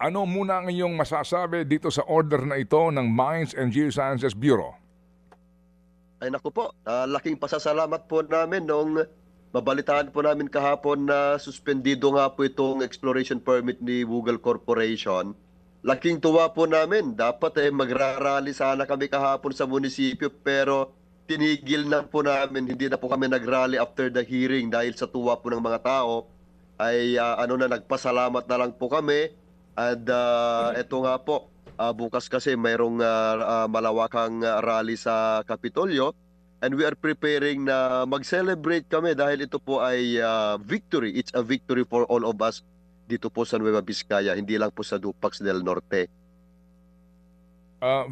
Ano muna ang iyong masasabi dito sa order na ito ng Mines and Geosciences Bureau? Ay naku po, laking pasasalamat po namin nung mabalitaan po namin kahapon na suspendido nga po itong exploration permit ni Google Corporation. Laking tuwa po namin. Dapat magrarally sana kami kahapon sa munisipyo pero tinigil na po namin. Hindi na po kami nagrally after the hearing dahil sa tuwa po ng mga tao. Ay nagpasalamat na lang po kami. At eto nga po, bukas kasi mayroong malawakang rally sa Kapitolyo and we are preparing na mag-celebrate kami dahil ito po ay victory. It's a victory for all of us dito po sa Nueva Vizcaya, hindi lang po sa Dupax del Norte.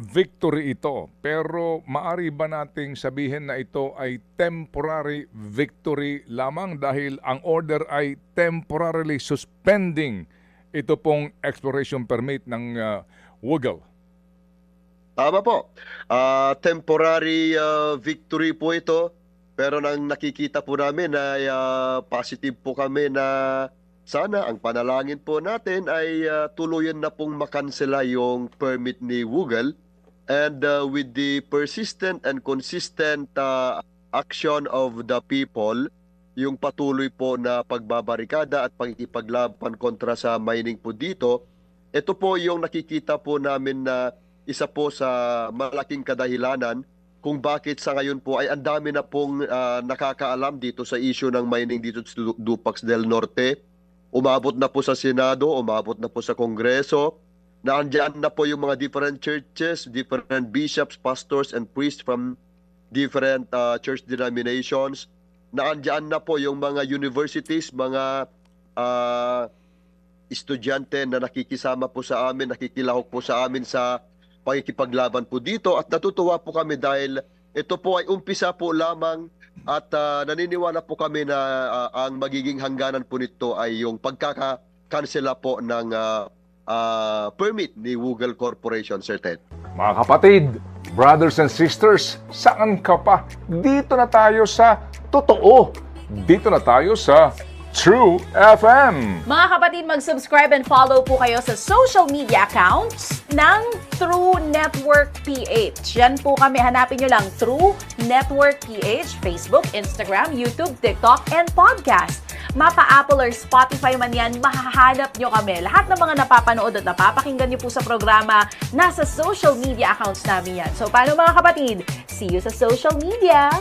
Victory ito, pero maari ba nating sabihin na ito ay temporary victory lamang dahil ang order ay temporarily suspending ito pong exploration permit ng Google? Tama po. Temporary victory po ito. Pero nang nakikita po namin ay positive po kami na sana ang panalangin po natin ay tuluyan na pong makansela yung permit ni Google. And with the persistent and consistent action of the people, yung patuloy po na pagbabarikada at pagkikipaglaban kontra sa mining po dito, ito po yung nakikita po namin na isa po sa malaking kadahilanan kung bakit sa ngayon po ay ang dami na pong nakakaalam dito sa issue ng mining dito sa Dupax del Norte. Umabot na po sa Senado, umabot na po sa Kongreso, naandyan na po yung mga different churches, different bishops, pastors, and priests from different church denominations. Naandyan na po yung mga universities, mga estudyante na nakikisama po sa amin, nakikilahok po sa amin sa pakikipaglaban po dito at natutuwa po kami dahil ito po ay umpisa po lamang at naniniwala po kami na ang magiging hangganan po nito ay yung pagkakansela po ng permit ni Google Corporation, Sir Ted. Mga kapatid, brothers and sisters, saan ka pa? Dito na tayo sa totoo. Dito na tayo sa True FM. Mga kapatid, mag-subscribe and follow po kayo sa social media accounts ng True Network PH. Yan po kami. Hanapin nyo lang True Network PH, Facebook, Instagram, YouTube, TikTok, and podcast. Mapa Apple or Spotify man yan, mahahanap nyo kami. Lahat ng mga napapanood at napapakinggan nyo po sa programa, nasa social media accounts namin yan. So, paano mga kapatid? See you sa social media!